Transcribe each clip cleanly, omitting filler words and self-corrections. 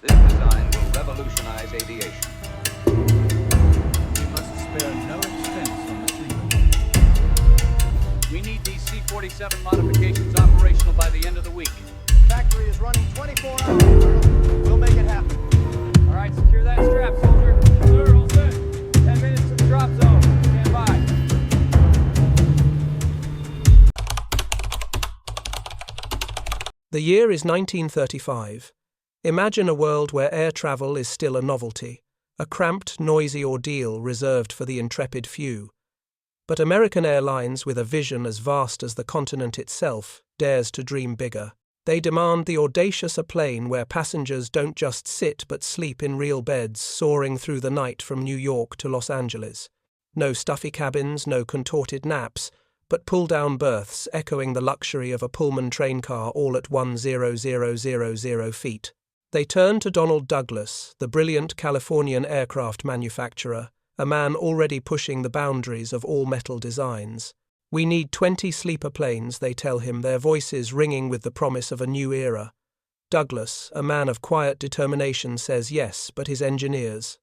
This design will revolutionize aviation. We must spare no expense on the sleeper. We need these C-47 modifications operational by the end of the week. Factory is running 24 hours, Colonel. We'll make it happen. All right, secure that strap, soldier. Sir, all set. 10 minutes to the drop zone. Stand by. The year is 1935. Imagine a world where air travel is still a novelty, a cramped, noisy ordeal reserved for the intrepid few. But American Airlines, with a vision as vast as the continent itself, dares to dream bigger. They demand the audacious a plane where passengers don't just sit but sleep in real beds soaring through the night from New York to Los Angeles. No stuffy cabins, no contorted naps, but pull-down berths echoing the luxury of a Pullman train car all at 1,000 feet. They turn to Donald Douglas, the brilliant Californian aircraft manufacturer, a man already pushing the boundaries of all-metal designs. We need 20 sleeper planes, they tell him, their voices ringing with the promise of a new era. Douglas, a man of quiet determination, says yes, but his engineers.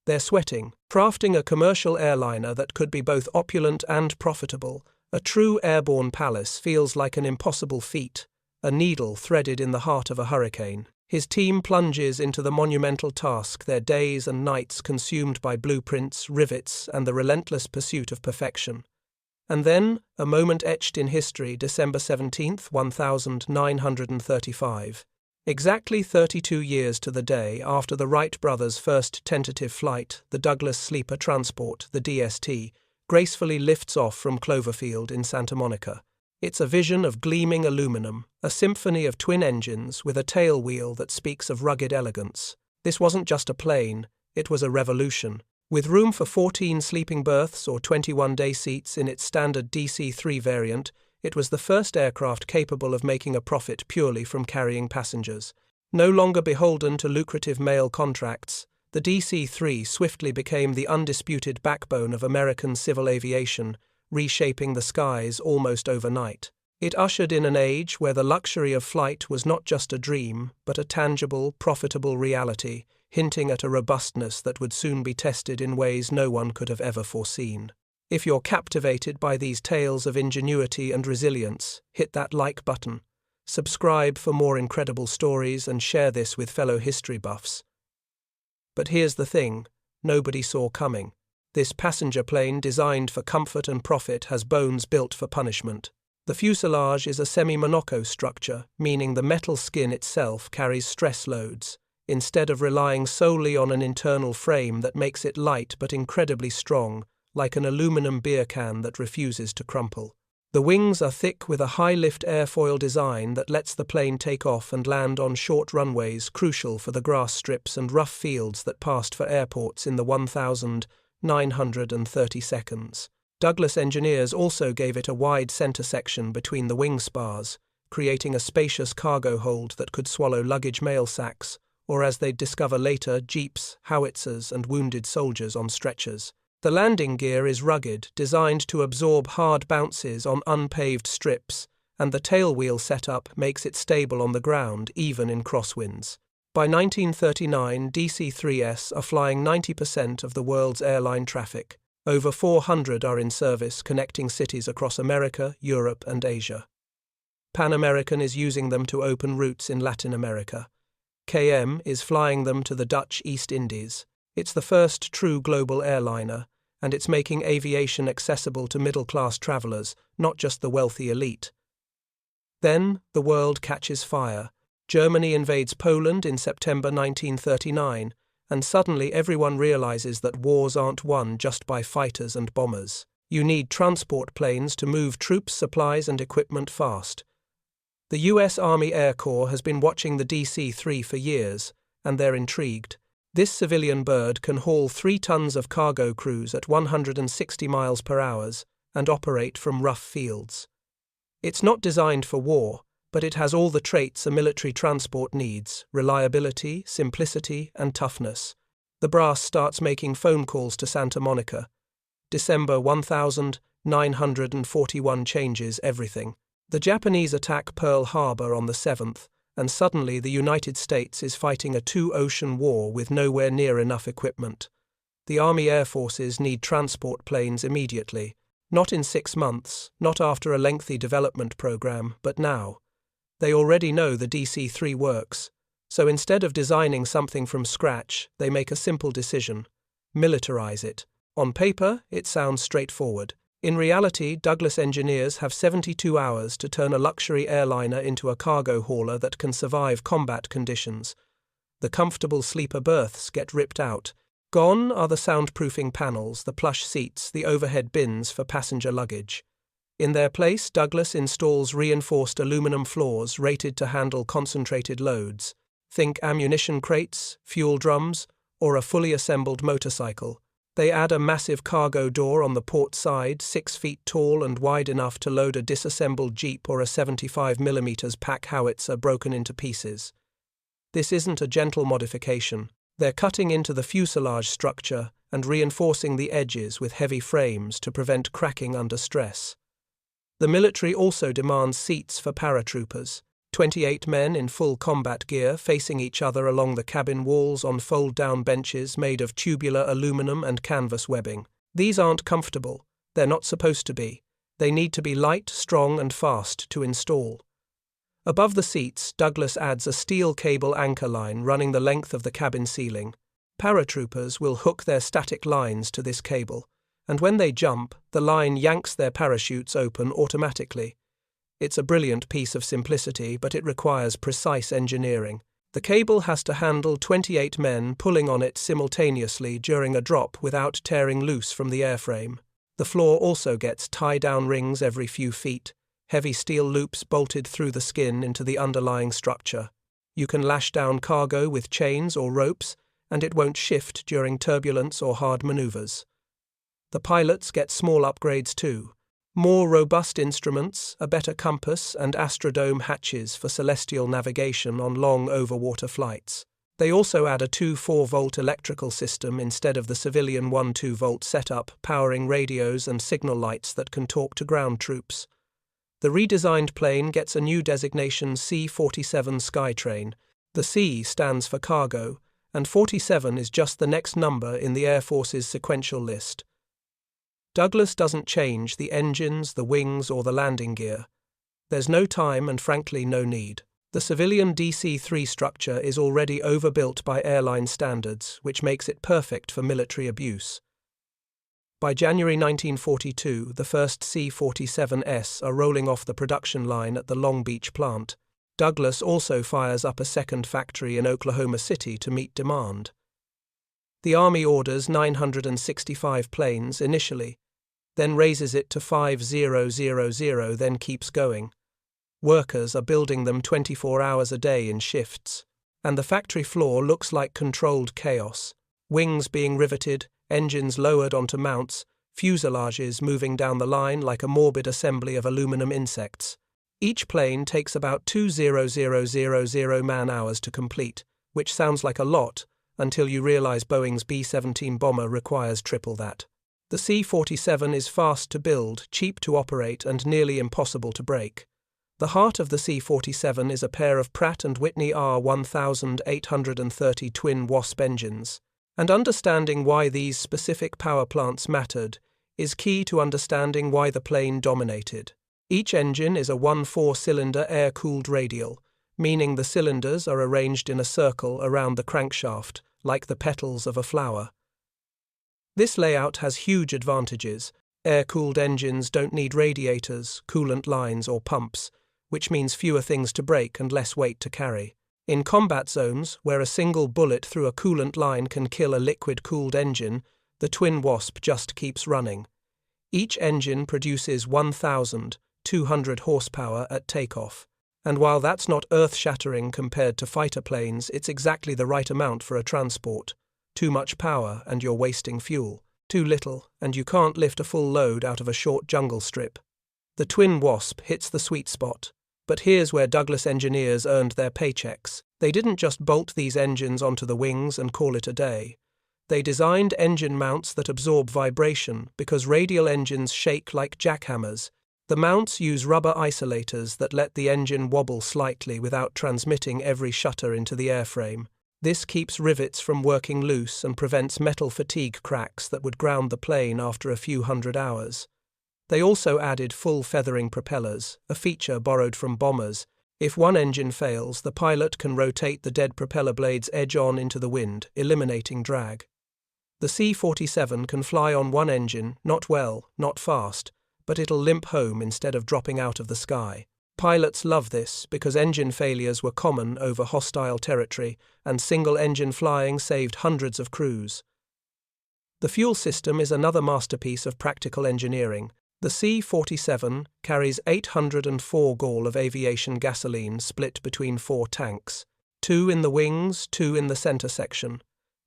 They're sweating, crafting a commercial airliner that could be both opulent and profitable. A true airborne palace feels like an impossible feat, a needle threaded in the heart of a hurricane. His team plunges into the monumental task, their days and nights consumed by blueprints, rivets, and the relentless pursuit of perfection. And then, a moment etched in history, December 17th, 1935. Exactly 32 years to the day after the Wright brothers' first tentative flight, the Douglas Sleeper Transport, the DST, gracefully lifts off from Cloverfield in Santa Monica. It's a vision of gleaming aluminum, a symphony of twin engines with a tail wheel that speaks of rugged elegance. This wasn't just a plane, it was a revolution. With room for 14 sleeping berths or 21 day seats in its standard DC-3 variant, it was the first aircraft capable of making a profit purely from carrying passengers. No longer beholden to lucrative mail contracts, the DC-3 swiftly became the undisputed backbone of American civil aviation, reshaping the skies almost overnight. It ushered in an age where the luxury of flight was not just a dream, but a tangible, profitable reality, hinting at a robustness that would soon be tested in ways no one could have ever foreseen. If you're captivated by these tales of ingenuity and resilience, hit that like button. Subscribe for more incredible stories and share this with fellow history buffs. But here's the thing, nobody saw coming. This passenger plane designed for comfort and profit has bones built for punishment. The fuselage is a semi-monocoque structure, meaning the metal skin itself carries stress loads, instead of relying solely on an internal frame that makes it light but incredibly strong, like an aluminum beer can that refuses to crumple. The wings are thick with a high-lift airfoil design that lets the plane take off and land on short runways crucial for the grass strips and rough fields that passed for airports in the 1,930 seconds. Douglas engineers also gave it a wide center section between the wing spars, creating a spacious cargo hold that could swallow luggage mail sacks, or as they'd discover later, jeeps, howitzers, and wounded soldiers on stretchers. The landing gear is rugged, designed to absorb hard bounces on unpaved strips, and the tailwheel setup makes it stable on the ground, even in crosswinds. By 1939, DC-3s are flying 90% of the world's airline traffic. Over 400 are in service, connecting cities across America, Europe, and Asia. Pan American is using them to open routes in Latin America. KM is flying them to the Dutch East Indies. It's the first true global airliner, and it's making aviation accessible to middle-class travelers, not just the wealthy elite. Then, the world catches fire. Germany invades Poland in September 1939, and suddenly everyone realizes that wars aren't won just by fighters and bombers. You need transport planes to move troops, supplies, and equipment fast. The US Army Air Corps has been watching the DC-3 for years, and they're intrigued. This civilian bird can haul 3 tons of cargo crews at 160 miles per hour and operate from rough fields. It's not designed for war, but it has all the traits a military transport needs: reliability, simplicity, and toughness. The brass starts making phone calls to Santa Monica. December 1941 changes everything. The Japanese attack Pearl Harbor on the 7th, and suddenly the United States is fighting a two-ocean war with nowhere near enough equipment. The Army Air Forces need transport planes immediately. Not in 6 months, not after a lengthy development program, but now. They already know the DC-3 works, so instead of designing something from scratch, they make a simple decision: militarize it. On paper, it sounds straightforward. In reality, Douglas engineers have 72 hours to turn a luxury airliner into a cargo hauler that can survive combat conditions. The comfortable sleeper berths get ripped out. Gone are the soundproofing panels, the plush seats, the overhead bins for passenger luggage. In their place, Douglas installs reinforced aluminum floors rated to handle concentrated loads. Think ammunition crates, fuel drums, or a fully assembled motorcycle. They add a massive cargo door on the port side, 6 feet tall and wide enough to load a disassembled Jeep or a 75mm pack howitzer broken into pieces. This isn't a gentle modification. They're cutting into the fuselage structure and reinforcing the edges with heavy frames to prevent cracking under stress. The military also demands seats for paratroopers. 28 men in full combat gear facing each other along the cabin walls on fold-down benches made of tubular aluminum and canvas webbing. These aren't comfortable. They're not supposed to be. They need to be light, strong, and fast to install. Above the seats, Douglas adds a steel cable anchor line running the length of the cabin ceiling. Paratroopers will hook their static lines to this cable, and when they jump, the line yanks their parachutes open automatically. It's a brilliant piece of simplicity, but it requires precise engineering. The cable has to handle 28 men pulling on it simultaneously during a drop without tearing loose from the airframe. The floor also gets tie-down rings every few feet, heavy steel loops bolted through the skin into the underlying structure. You can lash down cargo with chains or ropes, and it won't shift during turbulence or hard maneuvers. The pilots get small upgrades too. More robust instruments, a better compass, and astrodome hatches for celestial navigation on long overwater flights. They also add a 2-4-volt electrical system instead of the civilian 1-2-volt setup, powering radios and signal lights that can talk to ground troops. The redesigned plane gets a new designation, C-47 Skytrain. The C stands for cargo, and 47 is just the next number in the Air Force's sequential list. Douglas doesn't change the engines, the wings, or the landing gear. There's no time and frankly no need. The civilian DC-3 structure is already overbuilt by airline standards, which makes it perfect for military abuse. By January 1942, the first C-47's are rolling off the production line at the Long Beach plant. Douglas also fires up a second factory in Oklahoma City to meet demand. The Army orders 965 planes initially, then raises it to 5,000, then keeps going. Workers are building them 24 hours a day in shifts, and the factory floor looks like controlled chaos. Wings being riveted, engines lowered onto mounts, fuselages moving down the line like a morbid assembly of aluminum insects. Each plane takes about 2,000 man-hours to complete, which sounds like a lot, until you realize Boeing's B-17 bomber requires triple that. The C-47 is fast to build, cheap to operate, and nearly impossible to break. The heart of the C-47 is a pair of Pratt Whitney R-1830 Twin Wasp engines, and understanding why these specific power plants mattered is key to understanding why the plane dominated. Each engine is a 1-4-cylinder air-cooled radial, meaning the cylinders are arranged in a circle around the crankshaft, like the petals of a flower. This layout has huge advantages. Air-cooled engines don't need radiators, coolant lines, or pumps, which means fewer things to break and less weight to carry. In combat zones, where a single bullet through a coolant line can kill a liquid-cooled engine, the Twin Wasp just keeps running. Each engine produces 1,200 horsepower at takeoff. And while that's not earth-shattering compared to fighter planes, it's exactly the right amount for a transport. Too much power and you're wasting fuel. Too little and you can't lift a full load out of a short jungle strip. The Twin Wasp hits the sweet spot. But here's where Douglas engineers earned their paychecks. They didn't just bolt these engines onto the wings and call it a day. They designed engine mounts that absorb vibration because radial engines shake like jackhammers. The mounts use rubber isolators that let the engine wobble slightly without transmitting every shutter into the airframe. This keeps rivets from working loose and prevents metal fatigue cracks that would ground the plane after a few hundred hours. They also added full feathering propellers, a feature borrowed from bombers. If one engine fails, the pilot can rotate the dead propeller blades edge-on into the wind, eliminating drag. The C-47 can fly on one engine, not well, not fast, but it'll limp home instead of dropping out of the sky. Pilots love this because engine failures were common over hostile territory, and single-engine flying saved hundreds of crews. The fuel system is another masterpiece of practical engineering. The C-47 carries 804 gall of aviation gasoline split between 4 tanks, 2 in the wings, 2 in the center section.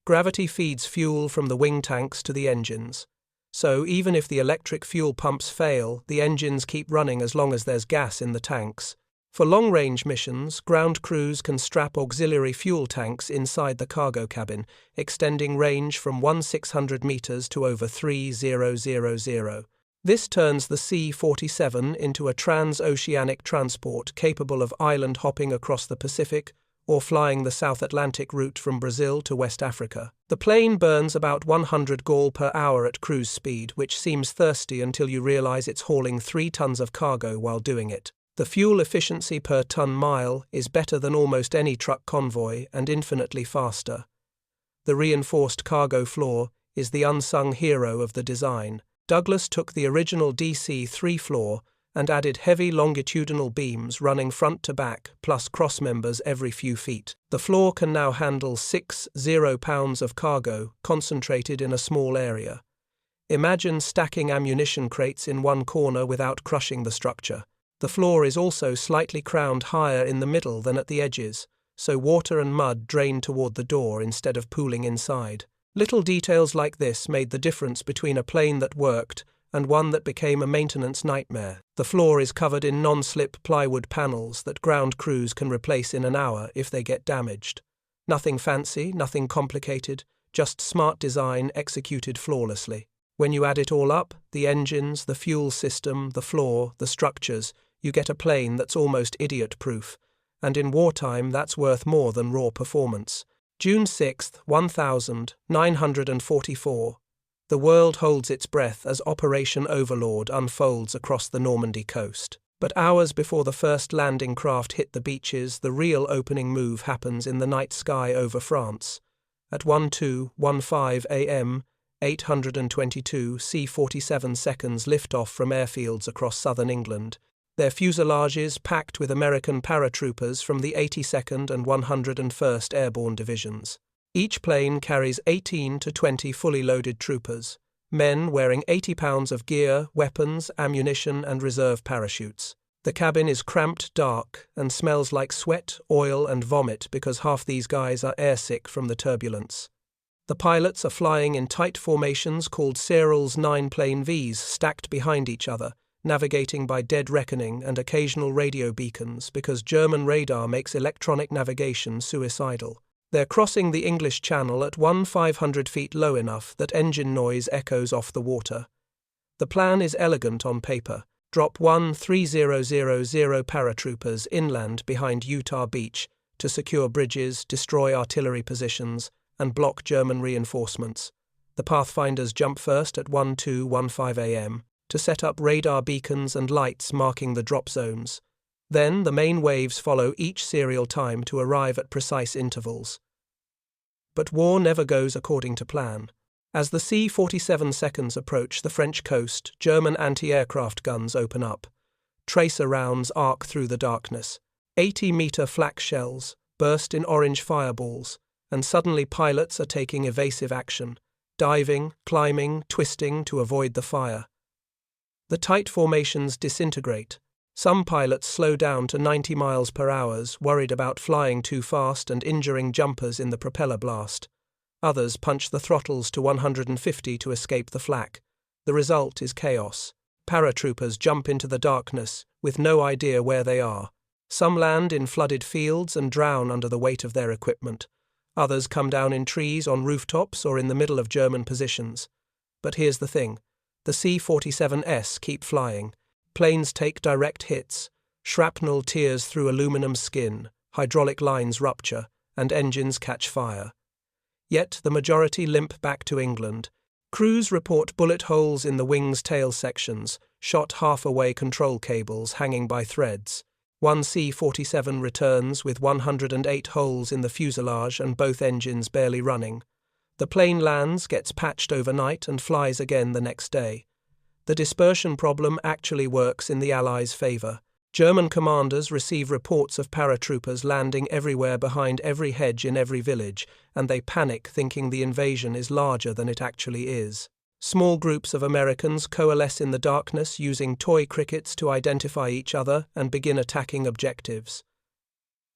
Gravity feeds fuel from the wing tanks to the engines. So even if the electric fuel pumps fail, the engines keep running as long as there's gas in the tanks. For long-range missions, ground crews can strap auxiliary fuel tanks inside the cargo cabin, extending range from 1,600 meters to over 3,000. This turns the C-47 into a transoceanic transport capable of island hopping across the Pacific or flying the South Atlantic route from Brazil to West Africa. The plane burns about 100 gall per hour at cruise speed, which seems thirsty until you realize it's hauling 3 tons of cargo while doing it. The fuel efficiency per ton-mile is better than almost any truck convoy and infinitely faster. The reinforced cargo floor is the unsung hero of the design. Douglas took the original DC-3 floor and added heavy longitudinal beams running front to back, plus crossmembers every few feet. The floor can now handle 60 pounds of cargo, concentrated in a small area. Imagine stacking ammunition crates in one corner without crushing the structure. The floor is also slightly crowned higher in the middle than at the edges, so water and mud drain toward the door instead of pooling inside. Little details like this made the difference between a plane that worked and one that became a maintenance nightmare. The floor is covered in non-slip plywood panels that ground crews can replace in an hour if they get damaged. Nothing fancy, nothing complicated, just smart design executed flawlessly. When you add it all up, the engines, the fuel system, the floor, the structures, you get a plane that's almost idiot-proof. And in wartime, that's worth more than raw performance. June 6, 1944. The world holds its breath as Operation Overlord unfolds across the Normandy coast. But hours before the first landing craft hit the beaches, the real opening move happens in the night sky over France. At 12:15 a.m., 822 C-47 seconds lift off from airfields across southern England, their fuselages packed with American paratroopers from the 82nd and 101st Airborne Divisions. Each plane carries 18 to 20 fully loaded troopers, men wearing 80 pounds of gear, weapons, ammunition, and reserve parachutes. The cabin is cramped, dark, and smells like sweat, oil, and vomit because half these guys are airsick from the turbulence. The pilots are flying in tight formations called Cyrill's 9-plane Vs stacked behind each other, navigating by dead reckoning and occasional radio beacons because German radar makes electronic navigation suicidal. They're crossing the English Channel at 500 feet low enough that engine noise echoes off the water. The plan is elegant on paper. Drop 1-3000 paratroopers inland behind Utah Beach to secure bridges, destroy artillery positions, and block German reinforcements. The Pathfinders jump first at 12:15 a.m. to set up radar beacons and lights marking the drop zones. Then the main waves follow each serial time to arrive at precise intervals. But war never goes according to plan. As the C-47 seconds approach the French coast, German anti-aircraft guns open up. Tracer rounds arc through the darkness. 80-meter flak shells burst in orange fireballs, and suddenly pilots are taking evasive action, diving, climbing, twisting to avoid the fire. The tight formations disintegrate. Some pilots slow down to 90 miles per hour, worried about flying too fast and injuring jumpers in the propeller blast. Others punch the throttles to 150 to escape the flak. The result is chaos. Paratroopers jump into the darkness with no idea where they are. Some land in flooded fields and drown under the weight of their equipment. Others come down in trees, on rooftops, or in the middle of German positions. But here's the thing. The C-47s keep flying. Planes take direct hits, shrapnel tears through aluminum skin, hydraulic lines rupture, and engines catch fire. Yet the majority limp back to England. Crews report bullet holes in the wing's tail sections, shot half-away control cables hanging by threads. One C-47 returns with 108 holes in the fuselage and both engines barely running. The plane lands, gets patched overnight, and flies again the next day. The dispersion problem actually works in the Allies' favour. German commanders receive reports of paratroopers landing everywhere behind every hedge in every village, and they panic thinking the invasion is larger than it actually is. Small groups of Americans coalesce in the darkness using toy crickets to identify each other and begin attacking objectives.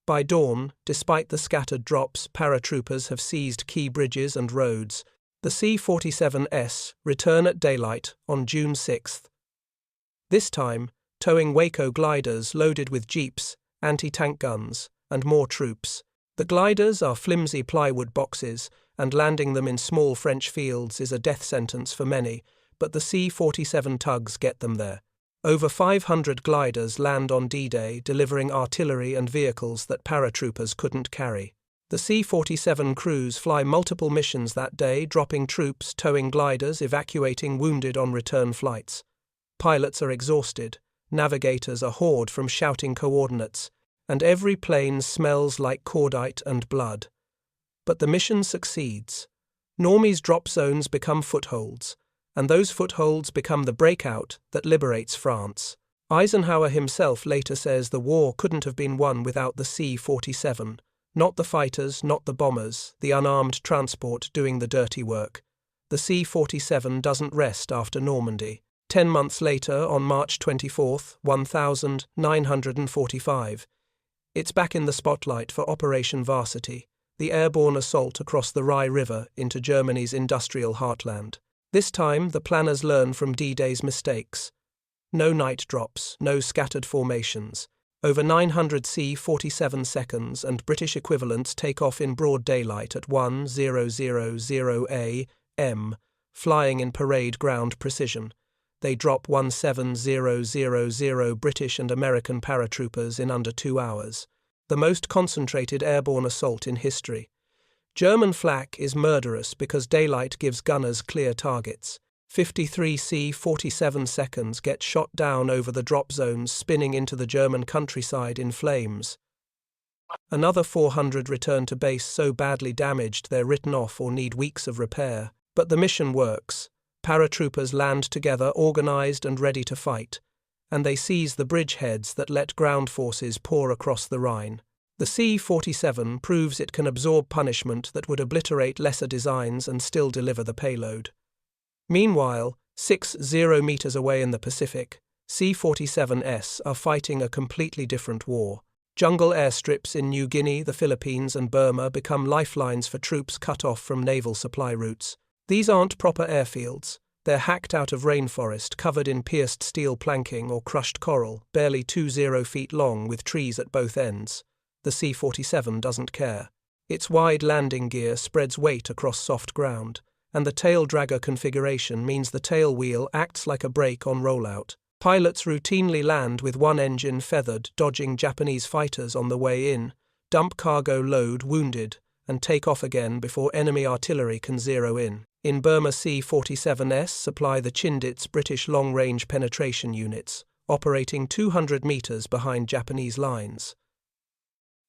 By dawn, despite the scattered drops, paratroopers have seized key bridges and roads. The C-47's return at daylight on June 6th. This time, towing Waco gliders loaded with jeeps, anti-tank guns, and more troops. The gliders are flimsy plywood boxes, and landing them in small French fields is a death sentence for many, but the C-47 tugs get them there. Over 500 gliders land on D-Day, delivering artillery and vehicles that paratroopers couldn't carry. The C-47 crews fly multiple missions that day, dropping troops, towing gliders, evacuating wounded on return flights. Pilots are exhausted. Navigators are hoarse from shouting coordinates, and every plane smells like cordite and blood. But the mission succeeds. Normies' drop zones become footholds, and those footholds become the breakout that liberates France. Eisenhower himself later says the war couldn't have been won without the C-47. Not the fighters, not the bombers, the unarmed transport doing the dirty work. The C-47 doesn't rest after Normandy. 10 months later, on March 24, 1945, it's back in the spotlight for Operation Varsity, the airborne assault across the Rye River into Germany's industrial heartland. This time, the planners learn from D-Day's mistakes. No night drops, no scattered formations. Over 900 C-47 seconds and British equivalents take off in broad daylight at 10:00 a.m., flying in parade ground precision. They drop 17,000 British and American paratroopers in under 2 hours. The most concentrated airborne assault in history. German flak is murderous because daylight gives gunners clear targets. 53 C-47 seconds get shot down over the drop zones, spinning into the German countryside in flames. Another 400 return to base so badly damaged they're written off or need weeks of repair. But the mission works. Paratroopers land together, organized and ready to fight, and they seize the bridgeheads that let ground forces pour across the Rhine. The C-47 proves it can absorb punishment that would obliterate lesser designs and still deliver the payload. Meanwhile, 60 meters away in the Pacific, C-47's are fighting a completely different war. Jungle airstrips in New Guinea, the Philippines, and Burma become lifelines for troops cut off from naval supply routes. These aren't proper airfields. They're hacked out of rainforest, covered in pierced steel planking or crushed coral, barely 20 feet long with trees at both ends. The C-47 doesn't care. Its wide landing gear spreads weight across soft ground, and the tail dragger configuration means the tail wheel acts like a brake on rollout. Pilots routinely land with one engine feathered, dodging Japanese fighters on the way in, dump cargo load wounded, and take off again before enemy artillery can zero in. In Burma, C-47's supply the Chindits British long-range penetration units, operating 200 meters behind Japanese lines.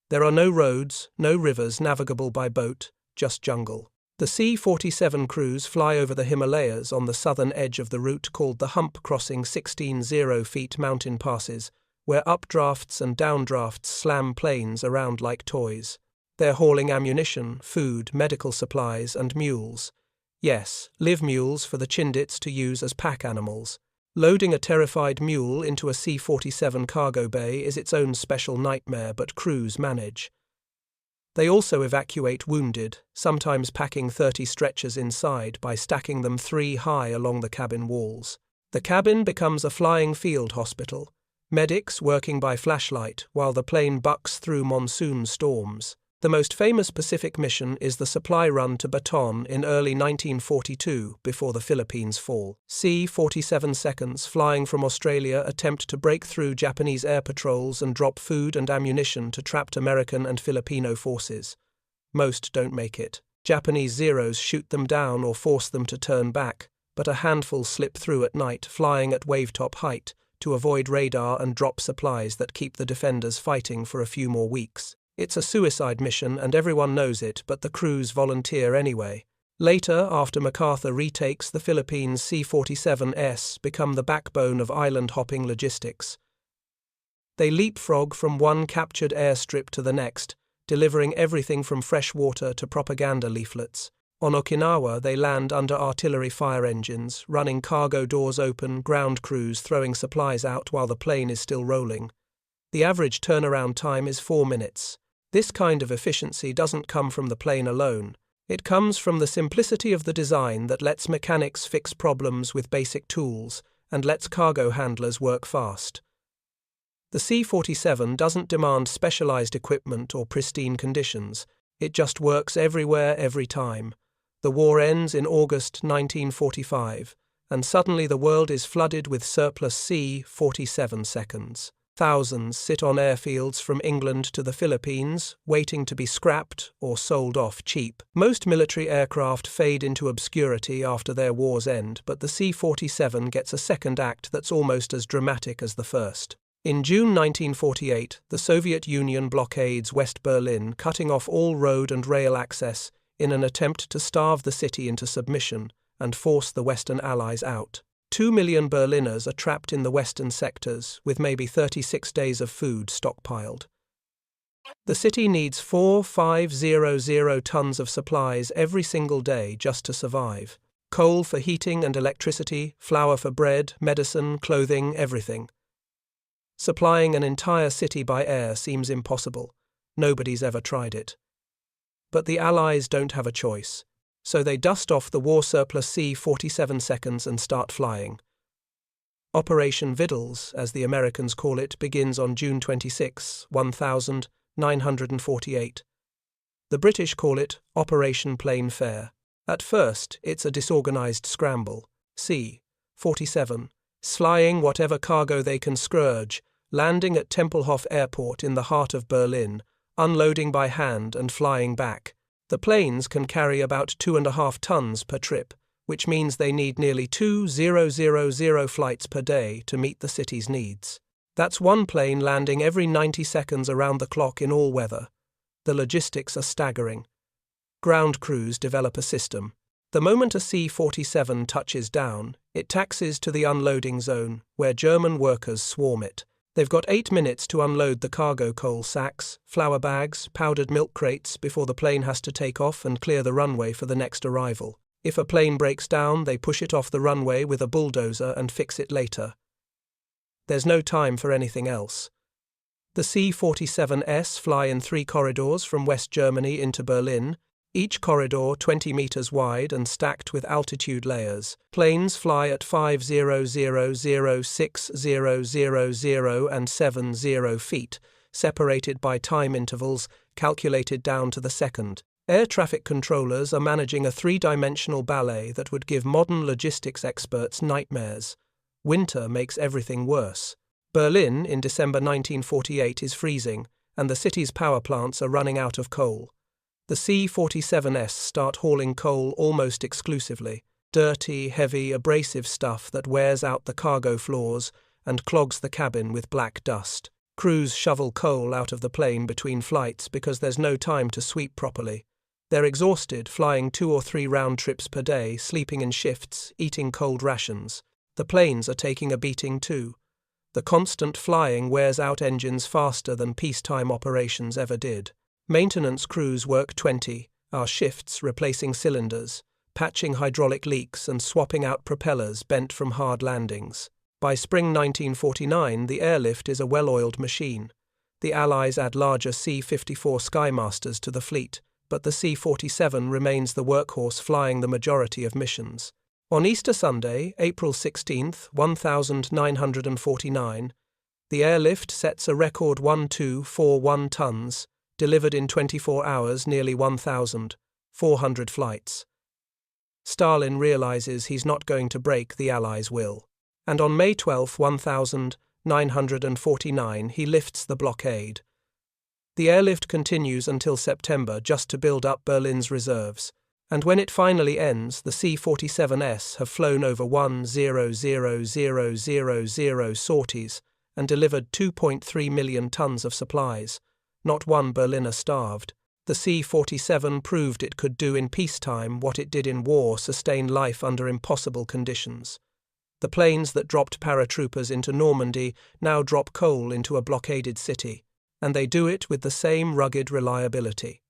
There are no roads, no rivers navigable by boat, just jungle. The C-47 crews fly over the Himalayas on the southern edge of the route called the Hump, crossing 16 feet mountain passes, where updrafts and downdrafts slam planes around like toys. They're hauling ammunition, food, medical supplies, and mules. Yes, live mules for the Chindits to use as pack animals. Loading a terrified mule into a C-47 cargo bay is its own special nightmare, but crews manage. They also evacuate wounded, sometimes packing 30 stretchers inside by stacking them 3 high along the cabin walls. The cabin becomes a flying field hospital, medics working by flashlight while the plane bucks through monsoon storms. The most famous Pacific mission is the supply run to Baton in early 1942 before the Philippines fall. C-47's flying from Australia attempt to break through Japanese air patrols and drop food and ammunition to trapped American and Filipino forces. Most don't make it. Japanese Zeros shoot them down or force them to turn back, but a handful slip through at night, flying at wavetop height, to avoid radar and drop supplies that keep the defenders fighting for a few more weeks. It's a suicide mission and everyone knows it, but the crews volunteer anyway. Later, after MacArthur retakes the Philippines, C-47's become the backbone of island-hopping logistics. They leapfrog from one captured airstrip to the next, delivering everything from fresh water to propaganda leaflets. On Okinawa, they land under artillery fire engines, running cargo doors open, ground crews throwing supplies out while the plane is still rolling. The average turnaround time is 4 minutes. This kind of efficiency doesn't come from the plane alone. It comes from the simplicity of the design that lets mechanics fix problems with basic tools and lets cargo handlers work fast. The C-47 doesn't demand specialized equipment or pristine conditions. It just works everywhere, every time. The war ends in August 1945, and suddenly the world is flooded with surplus C-47's. Thousands sit on airfields from England to the Philippines, waiting to be scrapped or sold off cheap. Most military aircraft fade into obscurity after their war's end, but the C-47 gets a second act that's almost as dramatic as the first. In June 1948, the Soviet Union blockades West Berlin, cutting off all road and rail access in an attempt to starve the city into submission and force the Western Allies out. 2 million Berliners are trapped in the western sectors, with maybe 36 days of food stockpiled. The city needs 4,500 tons of supplies every single day just to survive. Coal for heating and electricity, flour for bread, medicine, clothing, everything. Supplying an entire city by air seems impossible. Nobody's ever tried it. But the Allies don't have a choice. So they dust off the war surplus C-47's and start flying. Operation Vittles, as the Americans call it, begins on June 26, 1948. The British call it Operation Plain Fare. At first, it's a disorganized scramble. C-47, flying whatever cargo they can scourge, landing at Tempelhof Airport in the heart of Berlin, unloading by hand and flying back. The planes can carry about 2.5 tons per trip, which means they need nearly 2,000 flights per day to meet the city's needs. That's one plane landing every 90 seconds around the clock in all weather. The logistics are staggering. Ground crews develop a system. The moment a C-47 touches down, it taxis to the unloading zone, where German workers swarm it. They've got 8 minutes to unload the cargo coal sacks, flour bags, powdered milk crates before the plane has to take off and clear the runway for the next arrival. If a plane breaks down, they push it off the runway with a bulldozer and fix it later. There's no time for anything else. The C-47's fly in 3 corridors from West Germany into Berlin, each corridor 20 meters wide and stacked with altitude layers. Planes fly at 5,000, 6,000, and 70 feet, separated by time intervals calculated down to the second. Air traffic controllers are managing a 3-dimensional ballet that would give modern logistics experts nightmares. Winter makes everything worse. Berlin, in December 1948, is freezing, and the city's power plants are running out of coal. The C-47's start hauling coal almost exclusively, dirty, heavy, abrasive stuff that wears out the cargo floors and clogs the cabin with black dust. Crews shovel coal out of the plane between flights because there's no time to sweep properly. They're exhausted, flying 2 or 3 round trips per day, sleeping in shifts, eating cold rations. The planes are taking a beating too. The constant flying wears out engines faster than peacetime operations ever did. Maintenance crews work 20-hour shifts replacing cylinders, patching hydraulic leaks and swapping out propellers bent from hard landings. By spring 1949, the airlift is a well-oiled machine. The Allies add larger C-54 Skymasters to the fleet, but the C-47 remains the workhorse flying the majority of missions. On Easter Sunday, April 16, 1949, the airlift sets a record 1,241 tons, delivered in 24 hours nearly 1,400 flights. Stalin realizes he's not going to break the Allies' will, and on May 12, 1949, he lifts the blockade. The airlift continues until September just to build up Berlin's reserves, and when it finally ends, the C-47's have flown over 1,000,000 sorties and delivered 2.3 million tons of supplies. Not one Berliner starved. The C-47 proved it could do in peacetime what it did in war, sustain life under impossible conditions. The planes that dropped paratroopers into Normandy now drop coal into a blockaded city, and they do it with the same rugged reliability.